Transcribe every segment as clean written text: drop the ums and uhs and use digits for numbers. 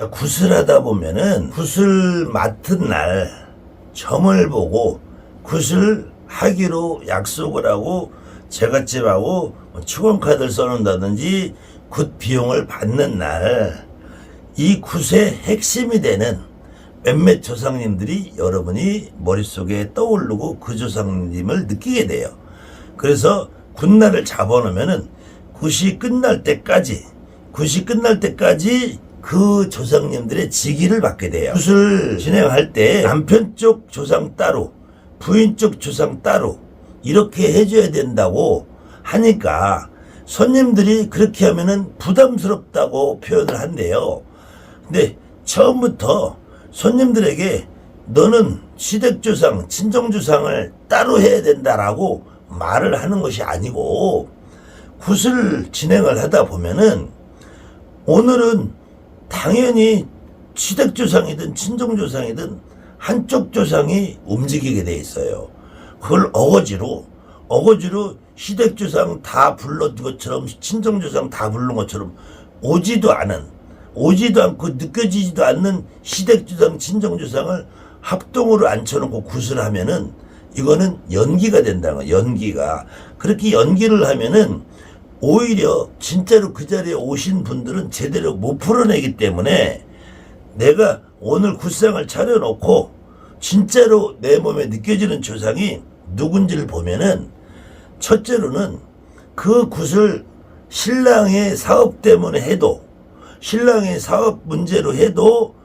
굿을 보면은 굿을 맡은 날 점을 보고 굿을 하기로 약속을 하고 제갓집하고 축원카드를 써놓는다든지 굿 비용을 받는 날 이 굿의 핵심이 되는 몇몇 조상님들이 여러분이 머릿속에 떠오르고 그 조상님을 느끼게 돼요. 그래서 굿날을 잡아놓으면은 굿이 끝날 때까지 그 조상님들의 직위를 받게 돼요. 굿을 진행할 때 남편 쪽 조상 따로 부인 쪽 조상 따로 이렇게 해줘야 된다고 하니까 손님들이 그렇게 하면은 부담스럽다고 표현을 한대요. 근데 처음부터 손님들에게 너는 시댁조상, 친정조상을 따로 해야 된다라고 말을 하는 것이 아니고 굿을 진행을 하다 보면은 오늘은 당연히 시댁조상이든 친정조상이든 한쪽 조상이 움직이게 돼 있어요. 그걸 어거지로 시댁조상 다 불러둔 것처럼 친정조상 다 부른 것처럼 오지도 않고 느껴지지도 않는 시댁조상 친정조상을 합동으로 앉혀놓고 굿을 하면은 이거는 연기가 된다는 거예요. 연기가. 그렇게 연기를 하면은 오히려 진짜로 그 자리에 오신 분들은 제대로 못 풀어내기 때문에 내가 오늘 굿상을 차려놓고 진짜로 내 몸에 느껴지는 조상이 누군지를 보면은 첫째로는 그 굿을 신랑의 사업 때문에 해도 신랑의 사업 문제로 해도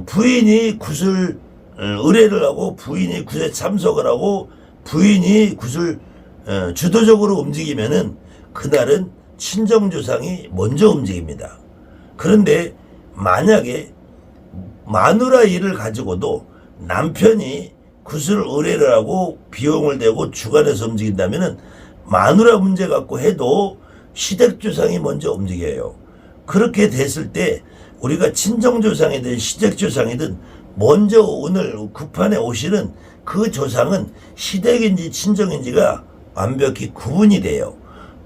부인이 굿을 의뢰를 하고 부인이 굿에 참석을 하고 부인이 굿을 주도적으로 움직이면은 그날은 친정조상이 먼저 움직입니다. 그런데 만약에 마누라 일을 가지고도 남편이 굿을 의뢰를 하고 비용을 대고 주관해서 움직인다면은 마누라 문제 갖고 해도 시댁조상이 먼저 움직여요. 그렇게 됐을 때 우리가 친정조상이든 시댁조상이든 먼저 오늘 굿판에 오시는 그 조상은 시댁인지 친정인지가 완벽히 구분이 돼요.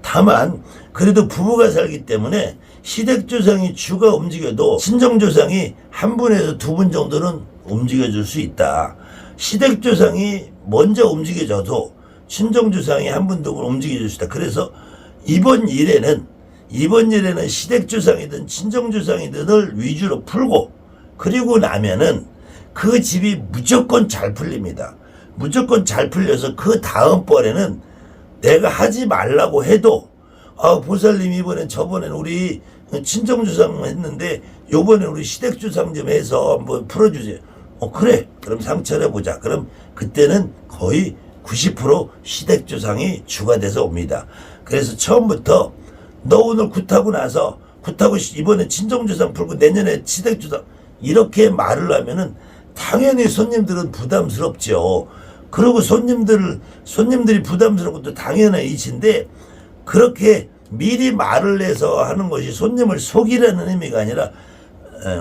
다만 그래도 부부가 살기 때문에 시댁조상이 주가 움직여도 친정조상이 한 분에서 두 분 정도는 움직여줄 수 있다. 시댁조상이 먼저 움직여줘도 친정조상이 한 분, 두 분 움직여줄 수 있다. 그래서 이번 일에는 시댁조상이든 친정조상이든을 위주로 풀고 그리고 나면은 그 집이 무조건 잘 풀립니다. 무조건 잘 풀려서 그 다음번에는 내가 하지 말라고 해도 보살님 이번엔 저번엔 우리 친정조상 했는데 요번엔 우리 시댁조상 좀 해서 한번 풀어주세요. 그래 그럼 상처해보자. 그럼 그때는 거의 90% 시댁조상이 주가 돼서 옵니다. 그래서 처음부터 너 오늘 굿하고 나서 굿하고 이번에 친정조상 풀고 내년에 시댁조상 이렇게 말을 하면은 당연히 손님들은 부담스럽죠. 그리고 손님들이 부담스러운 것도 당연한 이치인데 그렇게 미리 말을 해서 하는 것이 손님을 속이라는 의미가 아니라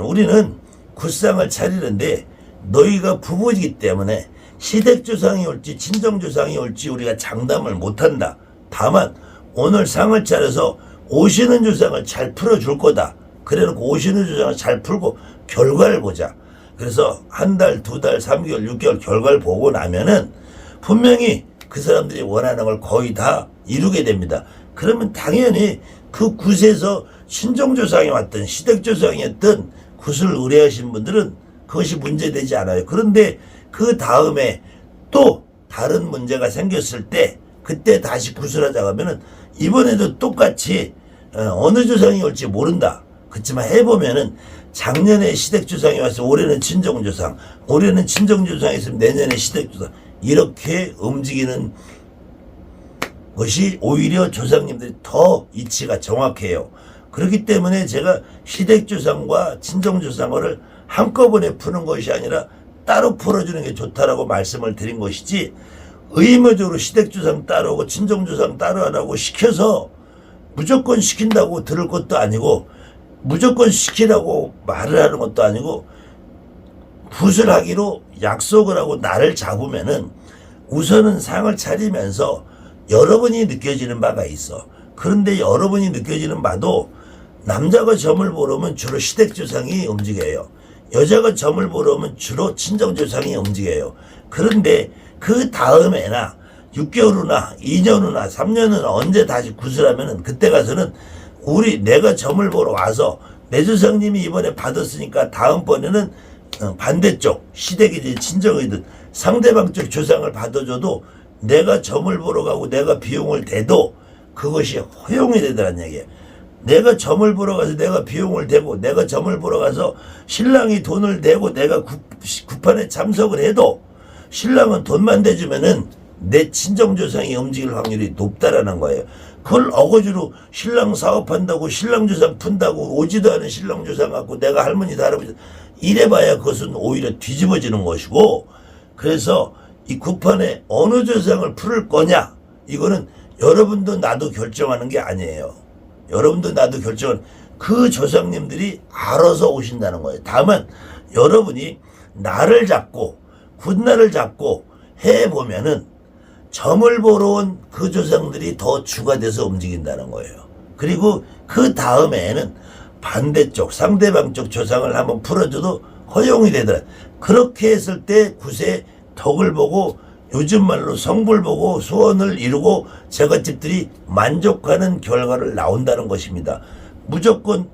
우리는 굿상을 차리는데 너희가 부부이기 때문에 시댁조상이 올지 친정조상이 올지 우리가 장담을 못한다. 다만 오늘 상을 차려서 오시는 조상을 잘 풀어줄 거다. 그래놓고 오시는 조상을 잘 풀고 결과를 보자. 그래서 한 달, 두 달, 3개월, 6개월 결과를 보고 나면은 분명히 그 사람들이 원하는 걸 거의 다 이루게 됩니다. 그러면 당연히 그 굿에서 친정조상이 왔든 시댁조상이었든 굿을 의뢰하신 분들은 그것이 문제되지 않아요. 그런데 그 다음에 또 다른 문제가 생겼을 때 그때 다시 굿을 하자고 하면은 이번에도 똑같이 어느 조상이 올지 모른다. 그렇지만 해보면은 작년에 시댁조상이 와서 올해는 친정조상, 올해는 친정조상이 있으면 내년에 시댁조상 이렇게 움직이는 것이 오히려 조상님들이 더 이치가 정확해요. 그렇기 때문에 제가 시댁조상과 친정조상을 한꺼번에 푸는 것이 아니라 따로 풀어주는 게 좋다라고 말씀을 드린 것이지 의무적으로 시댁조상 따로 하고 친정조상 따로 하라고 시켜서 무조건 시킨다고 들을 것도 아니고 무조건 시키라고 말을 하는 것도 아니고 굿을 하기로 약속을 하고 날을 잡으면은 우선은 상을 차리면서 여러분이 느껴지는 바가 있어. 그런데 여러분이 느껴지는 바도 남자가 점을 보러 오면 주로 시댁조상이 움직여요. 여자가 점을 보러 오면 주로 친정조상이 움직여요. 그런데 그 다음에나 6개월 후나 2년 후나 3년 후나 언제 다시 구슬하면은 그때 가서는 내가 점을 보러 와서 내 조상님이 이번에 받았으니까 다음번에는 반대쪽 시댁이든 친정이든 상대방 쪽 조상을 받아줘도 내가 점을 보러 가고 내가 비용을 대도 그것이 허용이 되더란 얘기예요. 내가 점을 보러 가서 내가 비용을 대고 내가 점을 보러 가서 신랑이 돈을 대고 내가 구판에 참석을 해도 신랑은 돈만 대주면은 내 친정조상이 움직일 확률이 높다라는 거예요. 그걸 어거지로 신랑 사업한다고 신랑 조상 푼다고 오지도 않은 신랑 조상 갖고 내가 할머니 할아버지 이래봐야 그것은 오히려 뒤집어지는 것이고, 그래서 이 구판에 어느 조상을 풀을 거냐 이거는 여러분도 나도 결정하는 게 아니에요. 여러분도 나도 결정은 그 조상님들이 알아서 오신다는 거예요. 다만 여러분이 날을 잡고 굿날을 잡고 해보면은 점을 보러 온 그 조상들이 더 주가 돼서 움직인다는 거예요. 그리고 그 다음에는 반대쪽 상대방 쪽 조상을 한번 풀어줘도 허용이 되더라. 그렇게 했을 때 굿의 덕을 보고 요즘 말로 성불 보고 소원을 이루고 제갓집들이 만족하는 결과를 나온다는 것입니다. 무조건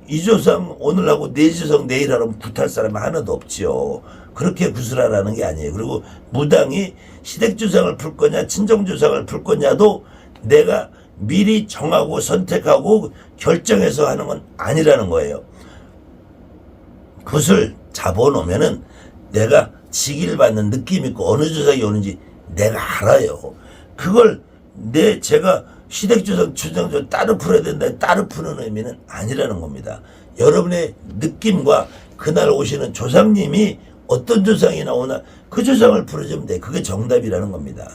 이 조상 오늘 하고 내 조상 내일 하라면 굿할 사람이 하나도 없지요. 그렇게 구슬하라는 게 아니에요. 그리고 무당이 시댁조상을 풀 거냐 친정조상을 풀 거냐도 내가 미리 정하고 선택하고 결정해서 하는 건 아니라는 거예요. 굿을 잡아놓으면은 내가 직일 받는 느낌 있고 어느 조상이 오는지 내가 알아요. 그걸 제가 시댁조상 친정조상 따로 풀어야 된다 따로 푸는 의미는 아니라는 겁니다. 여러분의 느낌과 그날 오시는 조상님이 어떤 조상이 나오나 그 조상을 풀어주면 돼. 그게 정답이라는 겁니다.